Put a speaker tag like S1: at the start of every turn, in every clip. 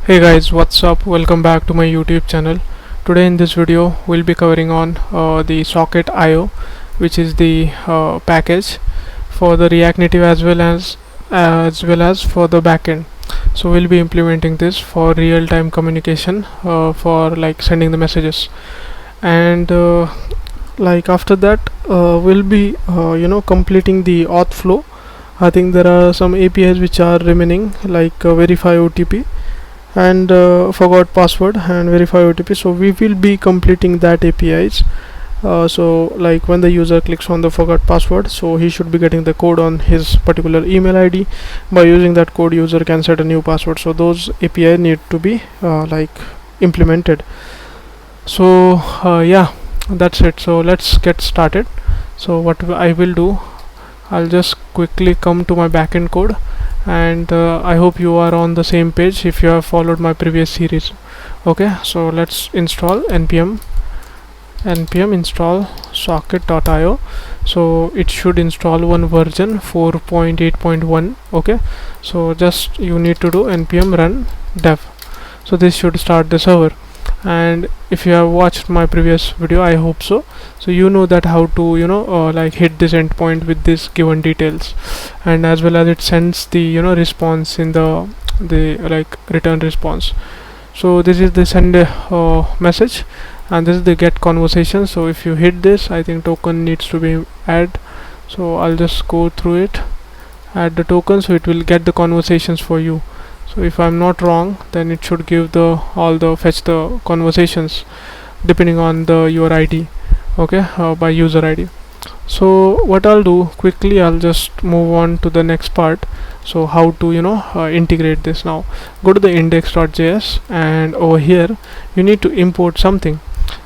S1: Hey guys, what's up? Welcome back to my YouTube channel. Today in this video we'll be covering on the socket IO, which is the package for the React Native as well as for the backend. So we'll be implementing this for real-time communication, for like sending the messages, and like after that we'll be completing the auth flow. I think there are some APIs which are remaining, like verify OTP and forgot password and verify OTP. So we will be completing that APIs. So like when the user clicks on the forgot password, so he should be getting the code on his particular email ID. By using that code, user can set a new password. So those API need to be like implemented. So yeah, that's it. So let's get started. So what I will do, I'll just quickly come to my backend code, and I hope you are on the same page if you have followed my previous series. Okay, so let's install npm install socket.io. so it should install one version 4.8.1. okay, so just you need to do npm run dev. So this should start the server, and if you have watched my previous video, I hope so, so you know that how to like hit this endpoint with this given details, and as well as it sends the response in the like return response. So this is the send message, and this is the get conversation. So if you hit this, I think token needs to be add. So I'll just go through it, add the token, so it will get the conversations for you. So if I'm not wrong, then it should give the fetch the conversations depending on the your ID, okay, by user ID. So what I'll do quickly, I'll just move on to the next part. So how to integrate this. Now go to the index.js, and over here you need to import something.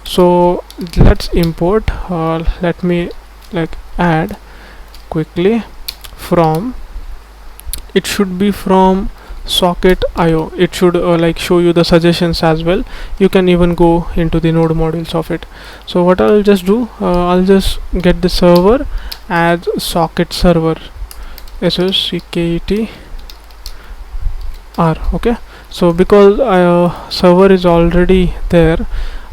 S1: So let's import, let me like add quickly from, it should be from socket IO. It should like show you the suggestions as well. You can even go into the node modules of it. So what I'll just do, I'll just get the server, add socket server, SOCKET R. okay, so because server is already there,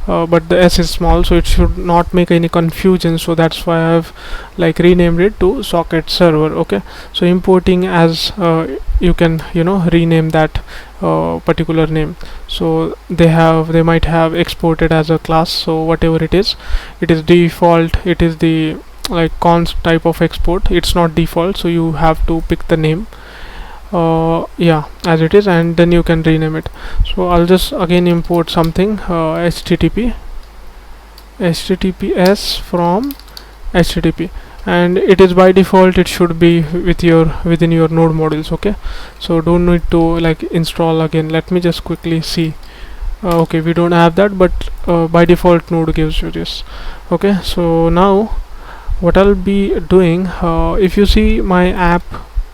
S1: but the S is small, so it should not make any confusion. So that's why I've like renamed it to socket server. okay, so importing as you can rename that particular name. So they might have exported as a class. So whatever it is default. It is the like const type of export. It's not default, so you have to pick the name yeah, as it is, and then you can rename it. So I'll just again import something, https from http, and it is by default it should be within your node modules. okay, so don't need to like install again. Let me just quickly see. Okay, we don't have that, but by default node gives you this. okay, so now what I'll be doing, if you see my app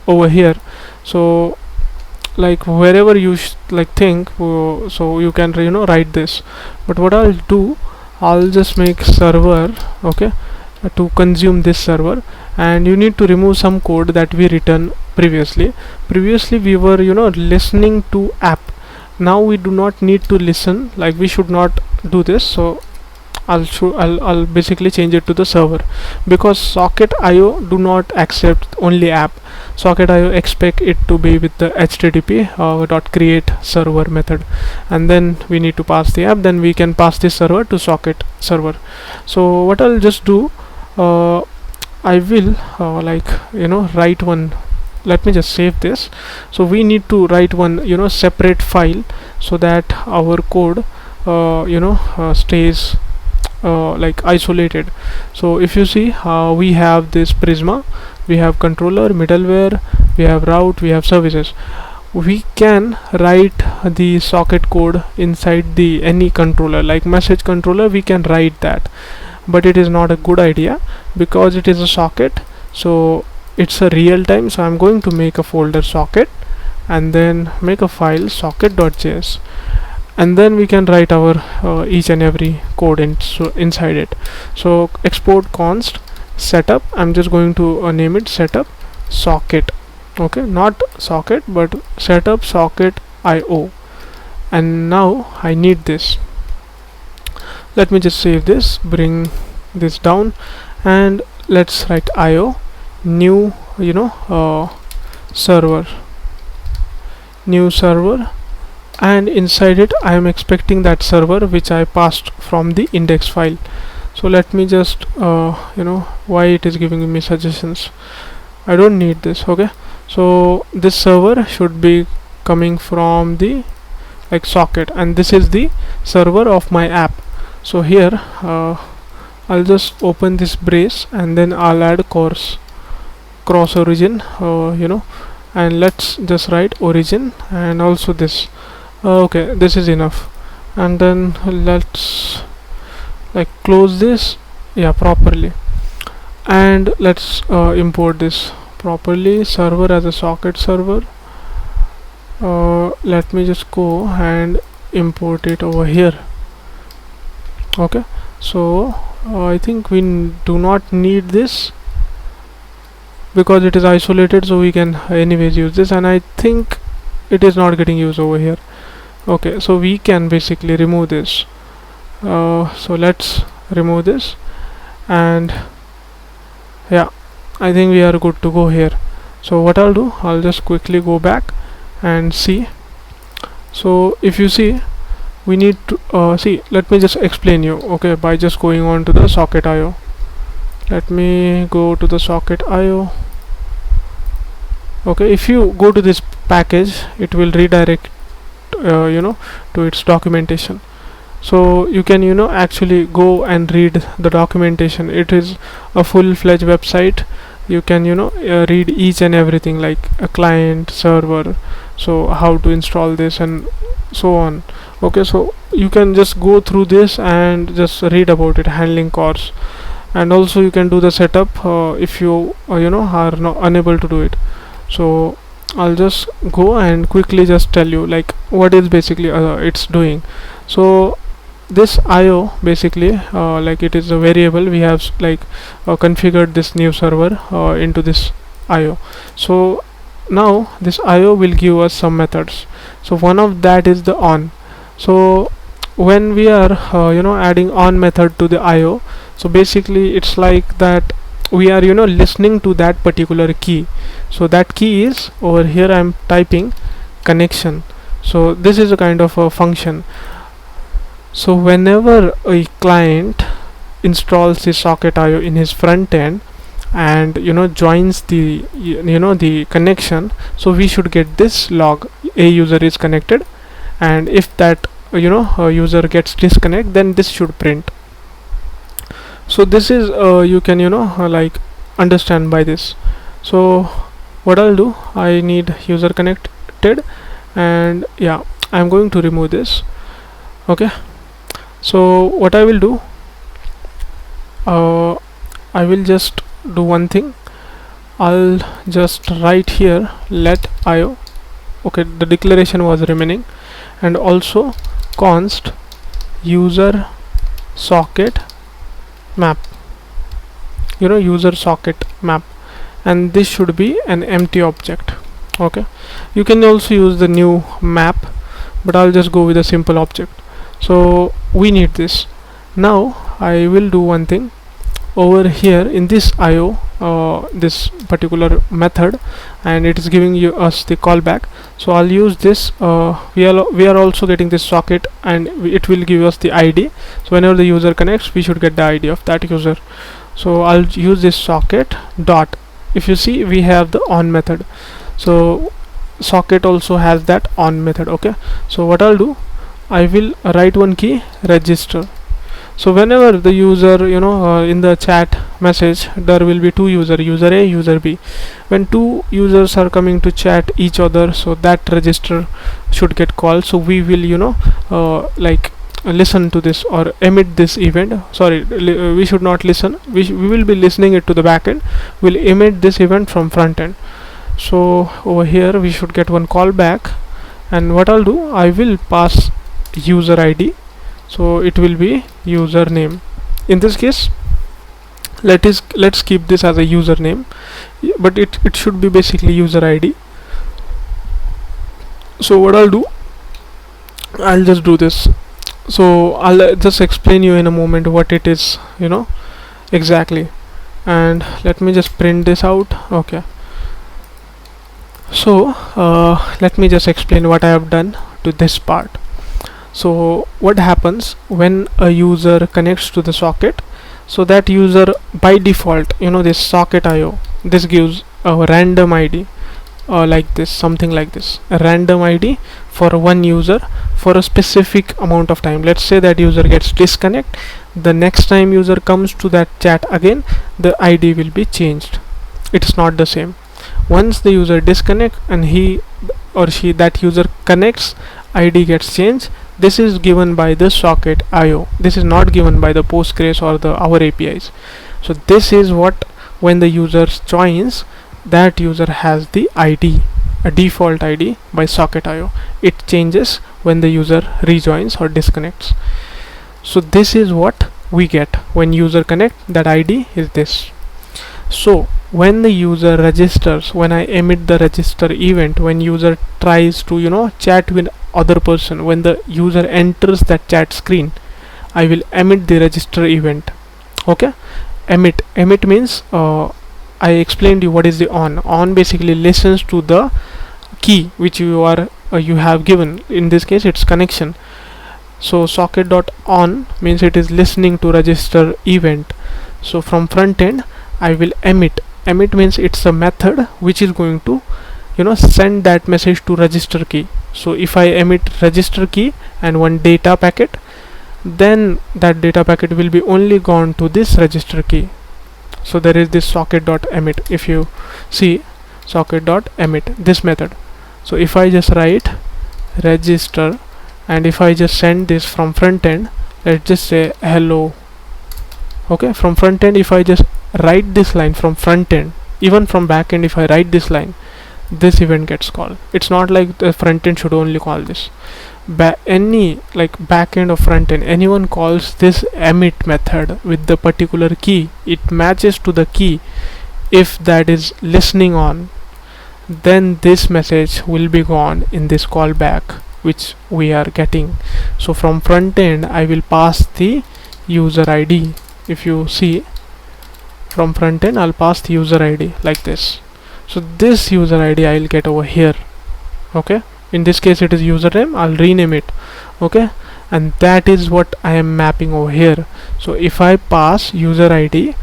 S1: over here, so like wherever you like think, so you can write this. But what I'll do, I'll just make server, okay, to consume this server, and you need to remove some code that we written previously. We were listening to app. Now we do not need to listen, like we should not do this. So I'll basically change it to the server, because socket IO do not accept only app. Socket IO expect it to be with the http dot create server method, and then we need to pass the app, then we can pass this server to socket server. So what I'll just do, I will like write one, let me just save this. So we need to write one separate file, so that our code stays like isolated. So if you see, we have this Prisma, we have controller, middleware, we have route, we have services. We can write the socket code inside the any controller, like message controller, we can write that, but it is not a good idea because it is a socket. So it's a real time. So I'm going to make a folder socket, and then make a file socket.js, and then we can write our each and every code inside it. So export const setup, I'm just going to name it setup socket. okay, not socket but setup socket IO, and now I need this. Let me just save this, bring this down, and let's write IO new server, new server, and inside it I am expecting that server which I passed from the index file. So let me just why it is giving me suggestions. I don't need this. Okay, so this server should be coming from the socket, and this is the server of my app. So here I'll just open this brace, and then I'll add cross origin, and let's just write origin, and also this. Okay, this is enough, and then let's close this properly, and let's import this properly, server as a socket server. Let me just go and import it over here. Okay, so I think we do not need this because it is isolated, so we can anyways use this, and I think it is not getting used over here. Okay, so we can basically remove this. So let's remove this, and yeah, I think we are good to go here. So what I'll do, I'll just quickly go back and see. So if you see, we need to see, let me just explain you, okay, by just going on to the socket IO. Let me go to the socket IO. Okay, if you go to this package, it will redirect to its documentation, so you can actually go and read the documentation. It is a full-fledged website. You can read each and everything, like a client, server, so how to install this and so on. Okay, so you can just go through this and just read about it, handling cores, and also you can do the setup if you are unable to do it. So I'll just go and quickly just tell you what is basically it's doing. So this IO basically it is a variable. We have configured this new server into this IO. So now this IO will give us some methods. So one of that is the on. So when we are adding on method to the IO, so basically it's like that we are listening to that particular key. So that key is over here. I'm typing connection. So this is a kind of a function. So whenever a client installs the socket IO in his front end and joins the the connection, so we should get this log, a user is connected, and if that user gets disconnect, then this should print. So this is you can understand by this. So what I'll do, I need user connected, and yeah, I'm going to remove this. Okay, so what I will do, I will just do one thing. I'll just write here let IO. Okay, the declaration was remaining, and also const user socket map, user socket map, and this should be an empty object. Okay, you can also use the new map, but I'll just go with a simple object. So we need this. Now I will do one thing over here in this IO, this particular method, and it is giving us the callback. So I'll use this. We are also getting this socket, and it will give us the ID. So whenever the user connects, we should get the ID of that user. So I'll use this socket dot. If you see, we have the on method. So socket also has that on method. Okay, so what I'll do, I will write one key register. So whenever the user in the chat message, there will be two user A, user B. When two users are coming to chat each other, so that register should get called. So we will listen to this or emit this event. Sorry, we should not listen. We will be listening it to the backend. We'll emit this event from front end. So over here we should get one callback, and what I'll do, I will pass user ID. So it will be username. In this case, let's keep this as a username, but it should be basically user ID. So what I'll do, I'll just do this. So I'll just explain you in a moment what it is, exactly. And let me just print this out. Okay, so let me just explain what I have done to this part. So what happens when a user connects to the socket? So that user by default, this socket IO, this gives a random ID, like this, something like this, a random ID for one user for a specific amount of time. Let's say that user gets disconnect, the next time user comes to that chat again, the ID will be changed. It's not the same. Once the user disconnect and he or she, that user connects, ID gets changed. This is given by the socket IO. This is not given by the Postgres or the our APIs. So this is what, when the user joins, that user has the ID, a default ID by socket IO. It changes when the user rejoins or disconnects. So this is what we get when user connect, that ID is this. So when the user registers, when I emit the register event, when user tries to chat with other person, when the user enters that chat screen, I will emit the register event. Okay, emit means I explained you what is the on basically listens to the key which you have given. In this case it's connection. So socket.on means it is listening to register event. So from front end I will emit means it's a method which is going to send that message to register key. So if I emit register key and one data packet, then that data packet will be only gone to this register key. So there is this socket.emit. If you see socket.emit, this method. So if I just write register and if I just send this from front end, let's just say hello. Okay, from front end, if I just write this line from front end, even from back end, if I write this line, this event gets called. It's not like the front end should only call this. Any like back end or front end, anyone calls this emit method with the particular key, it matches to the key. If that is listening on, then this message will be gone in this callback which we are getting. So from front end I will pass the user ID. If you see, from front end I'll pass the user ID like this. So this user ID I'll get over here. Okay, in this case it is username, I'll rename it. Okay, and that is what I am mapping over here. So if I pass user ID,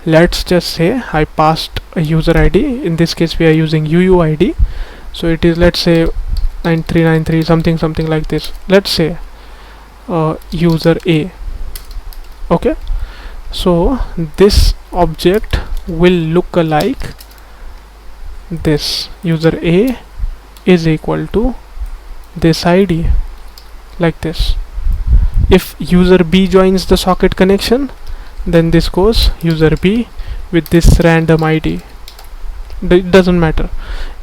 S1: let's just say I passed a user ID. In this case we are using UUID. So it is, let's say 9393 something like this. Let's say user A. Okay, so this object will look alike this. User A is equal to this ID, like this. If user B joins the socket connection, then this goes user B with this random ID. It doesn't matter.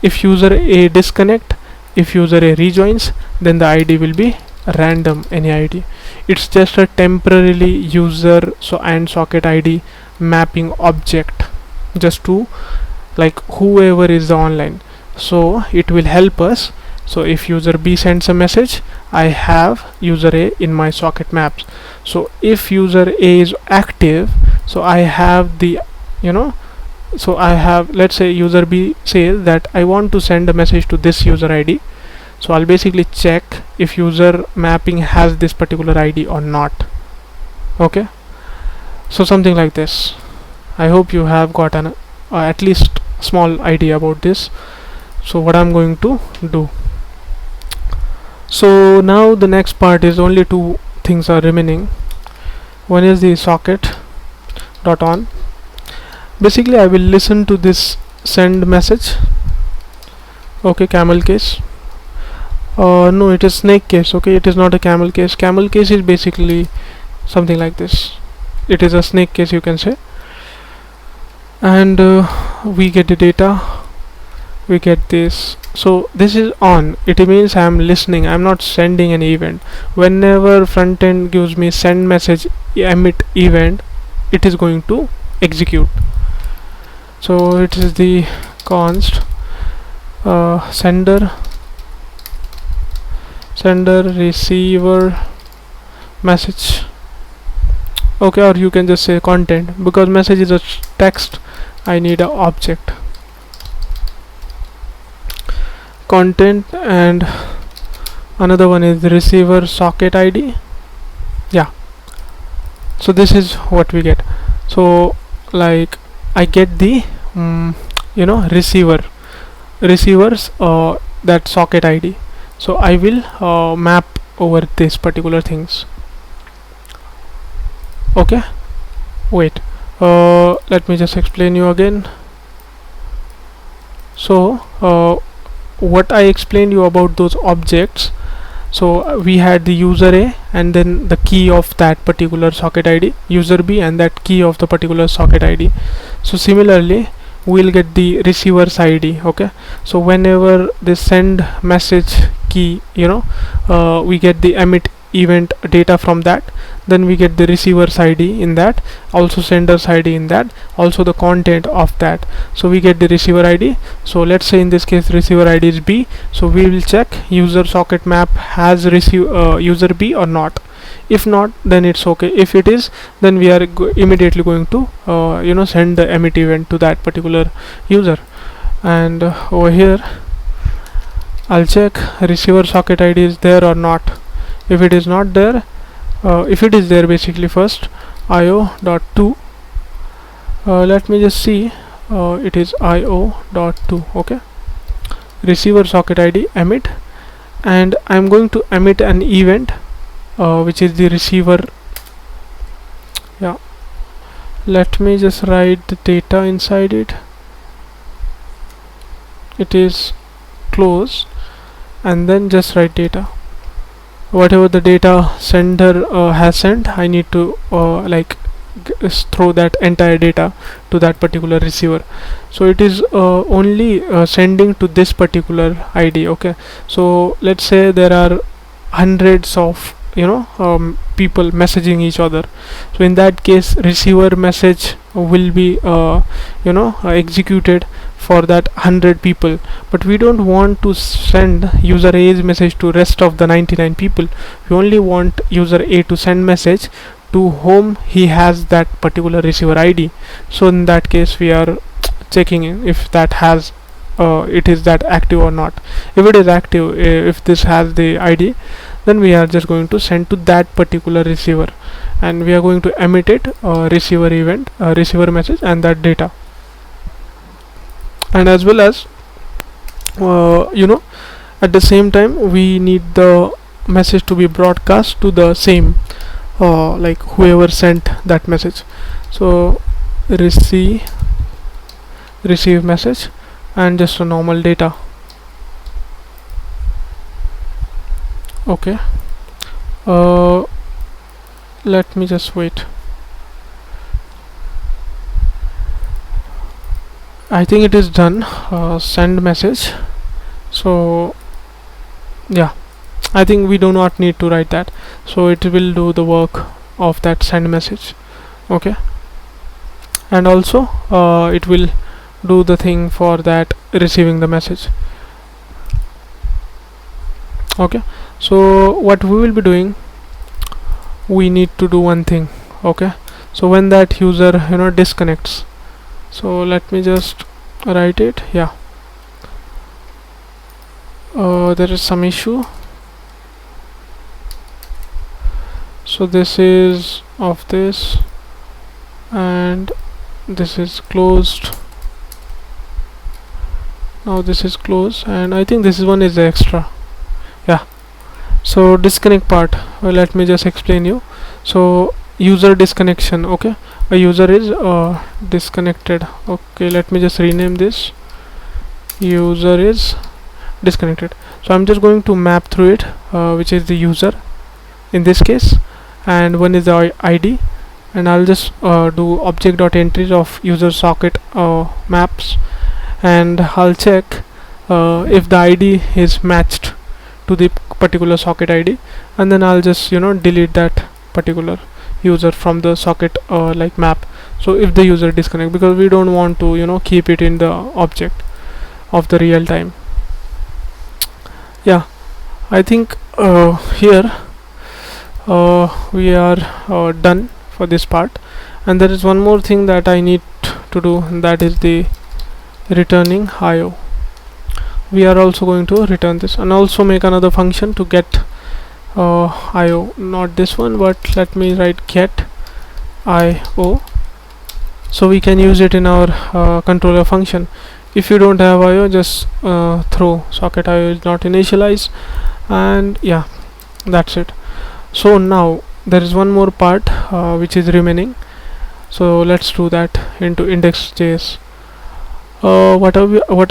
S1: If user A disconnect, if user A rejoins, then the ID will be random, any ID. It's just a temporarily user and socket ID mapping object, just to like whoever is online. So it will help us. So if user B sends a message, I have user A in my socket maps. So if user A is active, so I have the so I have, let's say user B says that I want to send a message to this user ID. So I'll basically check if user mapping has this particular ID or not. Okay, so something like this. I hope you have got an at least small idea about this. So what I'm going to do, so now the next part is only two things are remaining. One is the socket dot on. Basically I will listen to this send message. Okay, camel case. No, it is snake case. Okay, it is not a camel case. Camel case is basically something like this. It is a snake case, you can say. And we get the data, we get this. So this is on. It means I am listening, I am not sending an event. Whenever front end gives me send message emit event, it is going to execute. So it is the const sender sender receiver message. Okay, or you can just say content, because message is a text. I need a object content, and another one is the receiver socket ID. Yeah, so this is what we get. So like I get the receivers that socket ID. So I will map over this particular things. Okay, wait, let me just explain you again. So what I explained you about those objects, so we had the user A and then the key of that particular socket ID, user B and that key of the particular socket ID. So similarly we'll get the receiver's ID. Okay, so whenever they send message key, we get the emit event data from that, then we get the receiver's ID in that, also sender's ID in that, also the content of that. So we get the receiver ID. So let's say in this case receiver ID is B, so we will check user socket map has user B or not. If not, then it's okay. If it is, then we are immediately going to send the emit event to that particular user. And over here I'll check receiver socket ID is there or not. If it is not there, if it is there, basically first io.to, let me just see, it is io.to. okay, receiver socket ID emit, and I'm going to emit an event which is the receiver. Yeah, let me just write the data inside it. It is close, and then just write data. Whatever the data sender has sent, I need to throw that entire data to that particular receiver. So it is only sending to this particular ID. Okay, so let's say there are hundreds of people messaging each other. So in that case receiver message will be executed for that 100 people, but we don't want to send user A's message to rest of the 99 people. We only want user A to send message to whom he has that particular receiver ID. So in that case we are checking if that has it is that active or not. If it is active, if this has the ID, then we are just going to send to that particular receiver, and we are going to emit it receiver event, receiver message and that data. And as well as at the same time we need the message to be broadcast to the same like whoever sent that message. So receive message and just a normal data. Okay, let me just wait. I think it is done. Send message. So yeah, I think we do not need to write that, so it will do the work of that send message. Okay, and also it will do the thing for that receiving the message. Okay, so what we will be doing, we need to do one thing. Okay, so when that user disconnects, so let me just write it. Yeah, there is some issue. So this is of this, and this is closed. Now this is closed, and I think this is one is extra. Yeah, so disconnect part, let me just explain you. So user disconnection. Okay, a user is disconnected. Okay, let me just rename this. User is disconnected. So I'm just going to map through it, which is the user in this case, and one is the ID, and I'll just do object.entries of user socket maps, and I'll check if the ID is matched to the particular socket ID, and then I'll just delete that particular user from the socket like map. So if the user disconnect, because we don't want to keep it in the object of the real time. Yeah, I think here we are done for this part, and there is one more thing that I need to do, and that is the returning IO. We are also going to return this and also make another function to get IO, not this one, but let me write get IO, so we can use it in our controller function. If you don't have IO, just throw socket IO is not initialized, and yeah, that's it. So now there is one more part which is remaining, so let's do that into index.js. What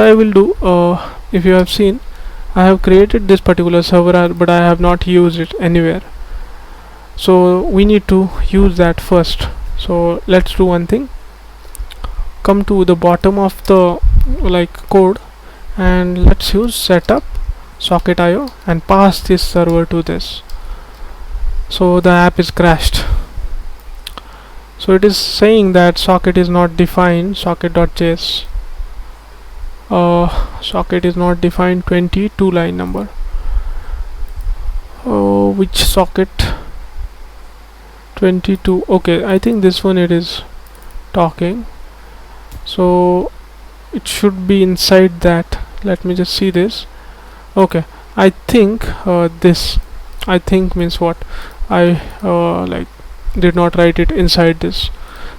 S1: I will do, if you have seen, I have created this particular server, but I have not used it anywhere, so we need to use that first. So let's do one thing, come to the bottom of the code, and let's use setup socket IO and pass this server to this. So the app is crashed, so it is saying that socket is not defined, socket.js. Socket is not defined, 22 line number. Which socket? 22. Okay, I think this one it is talking, so it should be inside that. Let me just see this. Okay, I think this, I think means what, I did not write it inside this.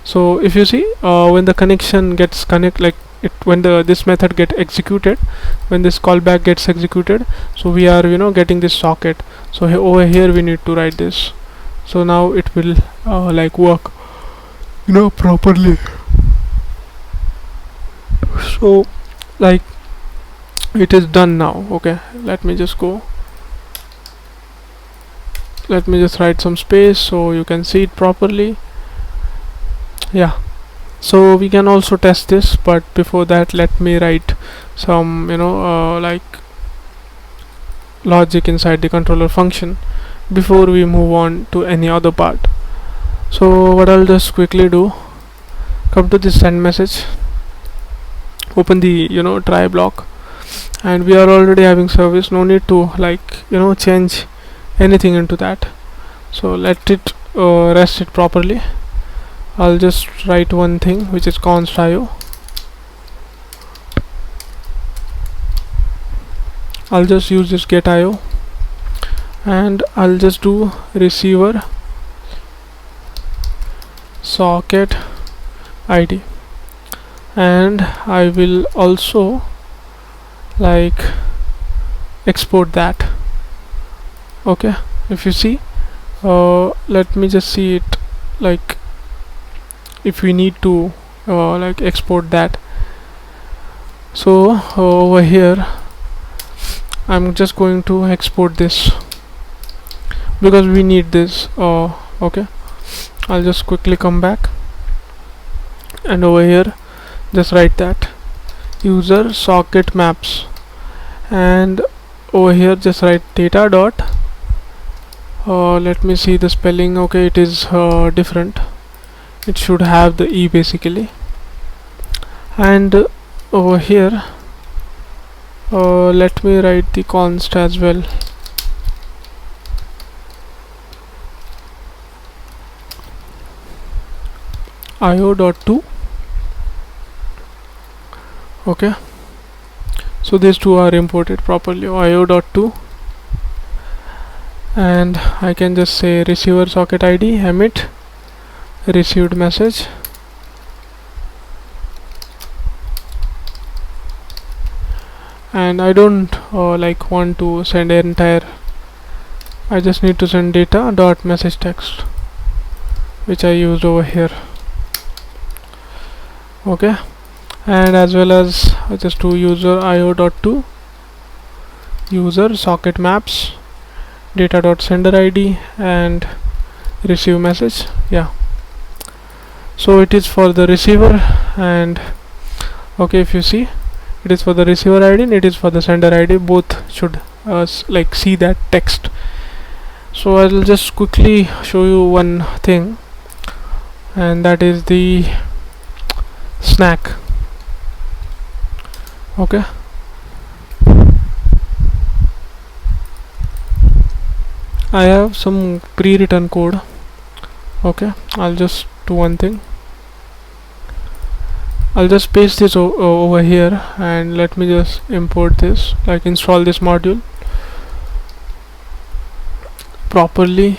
S1: So if you see, when the connection gets when this method get executed, when this callback gets executed, so we are getting this socket. So over here we need to write this, so now it will work properly. So it is done now. Okay, let me just go, let me just write some space so you can see it properly. Yeah, so we can also test this, but before that let me write some logic inside the controller function before we move on to any other part. So what I'll just quickly do, come to this send message, open the try block, and we are already having service, no need to change anything into that. So let it rest it properly. I'll just write one thing, which is const IO. I'll just use this get IO, and I'll just do receiver socket ID, and I will also export that. Okay, if you see, let me just see it, if we need to export that. So over here I'm just going to export this because we need this. Okay, I'll just quickly come back, and over here just write that user socket maps, and over here just write data dot, let me see the spelling. Okay, it is different, it should have the E basically, and over here let me write the const as well. io.to. okay, so these two are imported properly, io.to, and I can just say receiver socket ID emit received message, and I don't want to send entire, I just need to send data dot message text, which I used over here. Okay, and as well as just do user io.to user socket maps data dot sender ID and receive message. Yeah, so it is for the receiver, and okay, if you see, it is for the receiver ID and it is for the sender ID, both should see that text. So I will just quickly show you one thing, and that is the snack. Okay, I have some pre-written code. Okay, I'll just do one thing. I'll just paste this over here, and let me just import this, like install this module properly.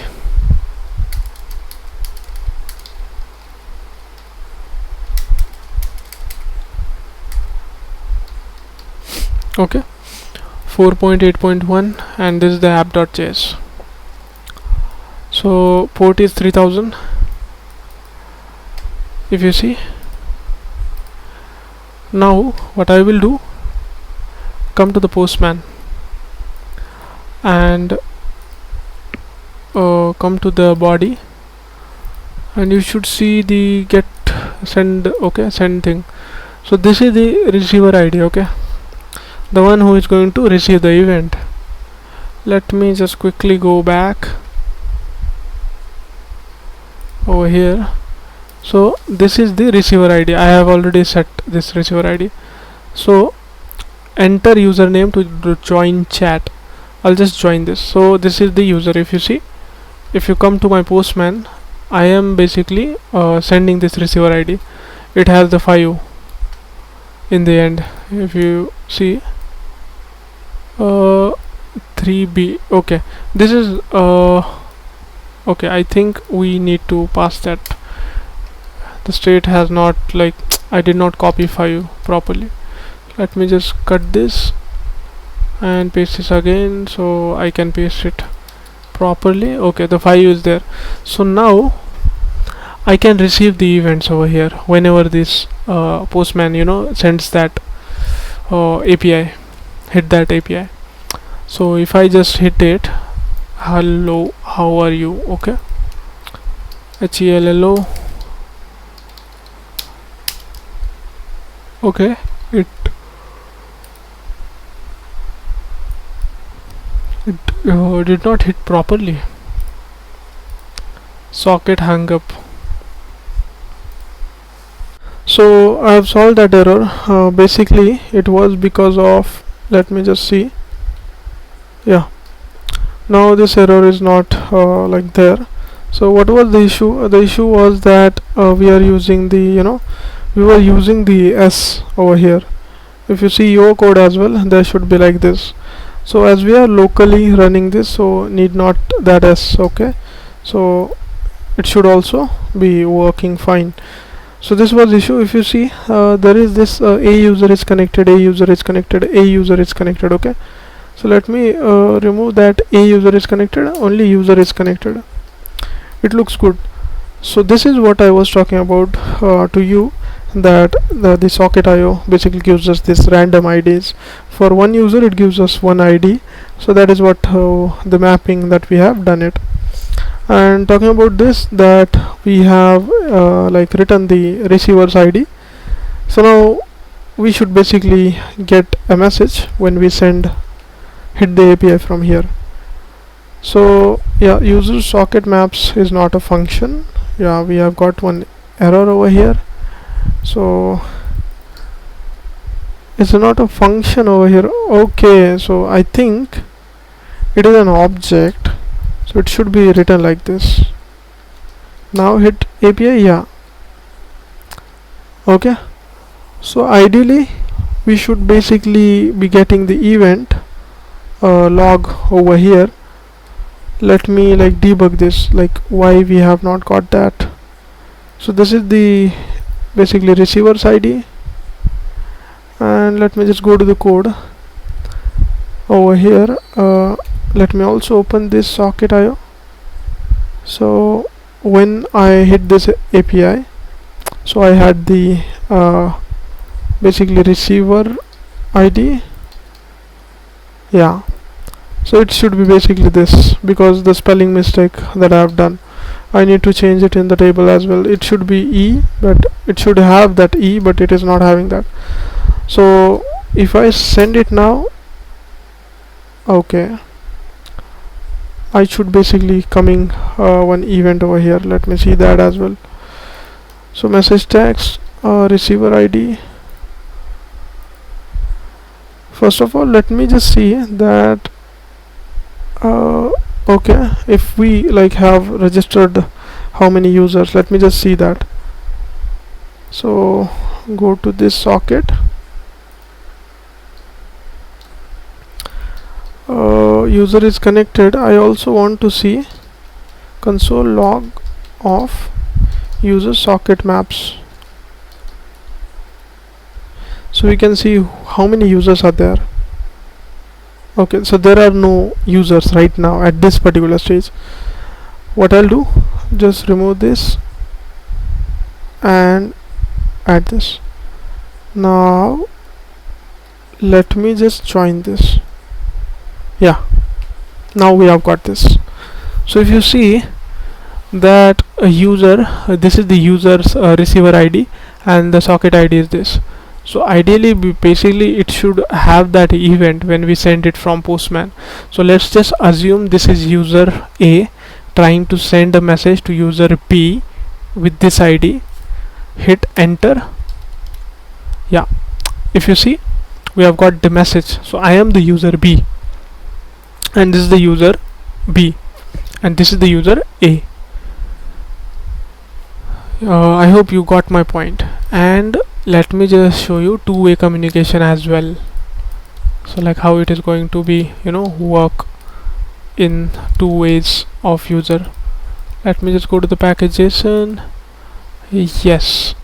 S1: Okay, 4.8.1, and this is the app.js. So port is 3000. If you see, now what I will do, come to the Postman and come to the body, and you should see the get send, okay, send thing. So this is the receiver ID, okay, the one who is going to receive the event. Let me just quickly go back over here. So this is the receiver ID. I have already set this receiver ID. So enter username to join chat. I'll just join this. So this is the user. If you see, if you come to my Postman, I am basically sending this receiver ID. It has the 5 in the end. If you see, 3B. Okay, this is okay, I think we need to pass that. The state has not, like, I did not copy 5 properly. Let me just cut this and paste this again so I can paste it properly. Okay, the 5 is there. So now I can receive the events over here whenever this Postman, you know, sends that API, hit that API. So if I just hit it, hello, how are you? Okay, HELLO. Okay, it did not hit properly. Socket hang up. So I have solved that error. Basically it was because of, let me just see, yeah, now this error is not like there. So what was the issue? The issue was that we are using the, you know, we were using the S over here. If you see your code as well, there should be like this. So as we are locally running this, so need not that S. Okay, so it should also be working fine. So this was issue. If you see, there is this a user is connected, a user is connected, a user is connected. Okay, so let me remove that a user is connected, only user is connected. It looks good. So this is what I was talking about to you, that the socket IO basically gives us this random IDs. For one user it gives us one ID. So that is what the mapping that we have done it. And talking about this, that we have like written the receiver's ID. So now we should basically get a message when we hit the API from here. So yeah, user socket maps is not a function. Yeah, we have got one error over here. So it's not a function over here. Okay, so I think it is an object, so it should be written like this. Now hit API. Yeah, okay, so ideally we should basically be getting the event log over here. Let me like debug this, like why we have not got that. So this is the basically receiver's ID, and let me just go to the code over here. Let me also open this socket IO. So when I hit this API, so I had the basically receiver ID. Yeah, so it should be basically this, because the spelling mistake that I have done, I need to change it in the table as well. It should be E, but it should have that E, but it is not having that. So if I send it now, okay, I should basically coming one event over here. Let me see that as well. So message text, receiver ID. First of all, let me just see that Okay, if we like have registered how many users, let me just see that. So go to this socket, user is connected. I also want to see console log of user socket maps, so we can see how many users are there. Okay, so there are no users right now at this particular stage. What I'll do, just remove this and add this. Now let me just join this. Yeah, now we have got this. So if you see that a user, this is the user's receiver ID and the socket ID is this. So ideally basically it should have that event when we send it from Postman. So let's just assume this is user A trying to send a message to user B with this ID. Hit enter. Yeah, if you see, we have got the message. So I am the user B and this is the user B and this is the user A. I hope you got my point. And let me just show you two-way communication as well. So like how it is going to be, work in two ways of user. Let me just go to the package.json. Yes,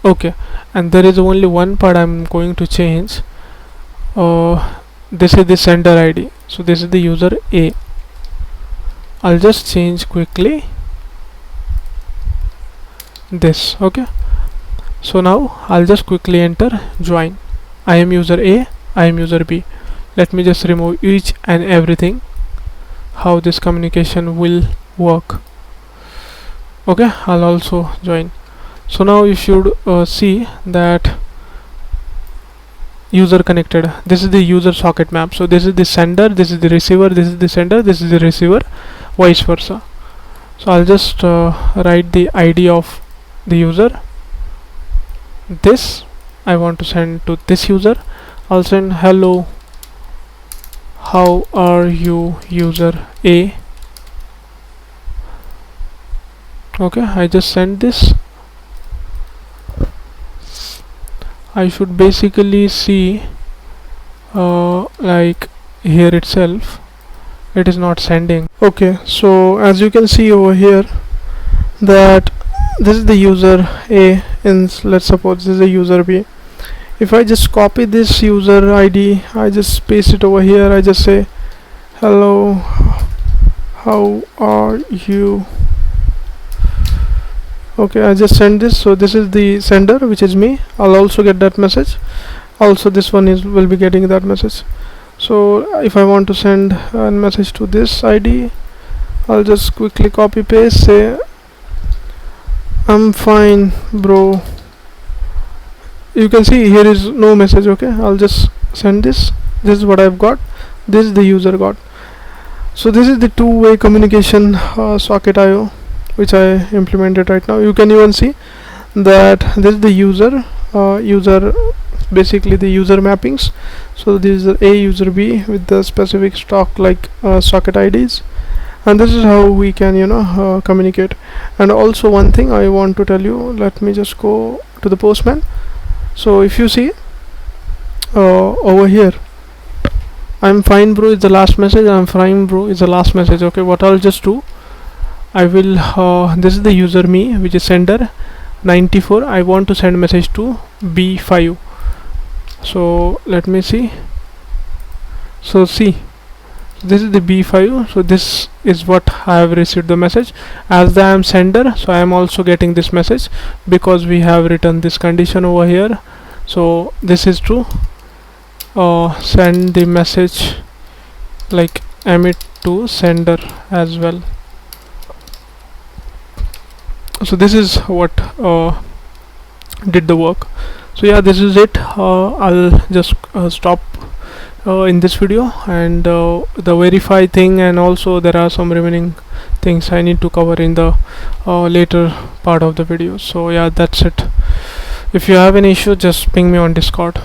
S1: okay, and there is only one part I'm going to change. This is the sender ID, so this is the user A. I'll just change quickly this. Okay, so now I'll just quickly enter join. I am user A, I am user B. Let me just remove each and everything, how this communication will work. Okay, I'll also join. So now you should see that user connected. This is the user socket map. So this is the sender, this is the receiver, this is the sender, this is the receiver, vice versa. So I'll just write the ID of the user. This I want to send to this user. I'll send hello, how are you, user A. Okay, I just sent this. I should basically see like here itself it is not sending. Okay, so as you can see over here that this is the user A and let's suppose this is the user B. If I just copy this user ID, I just paste it over here. I just say hello, how are you. Okay, I just send this. So this is the sender, which is me. I'll also get that message. Also this one will be getting that message. So if I want to send a message to this ID, I'll just quickly copy paste, say I'm fine bro. You can see here is no message. Okay, I'll just send this. This is what I've got. This is the user got. So this is the two-way communication socket IO which I implemented right now. You can even see that this is the user basically the user mappings. So this is A, user B with the specific stock like socket IDs, and this is how we can communicate. And also one thing I want to tell you, let me just go to the Postman. So if you see over here, I'm fine bro is the last message, I'm fine bro is the last message. Okay, what I'll just do, I will this is the user me, which is sender 94. I want to send message to B5. So let me see. So see, this is the B5. So this is what I have received the message. As I am sender, so I am also getting this message because we have written this condition over here. So this is true. Send the message like emit to sender as well. So this is what did the work. So yeah, this is it. I'll just stop in this video, and the verify thing, and also there are some remaining things I need to cover in the later part of the video. So yeah, that's it. If you have any issue, just ping me on Discord.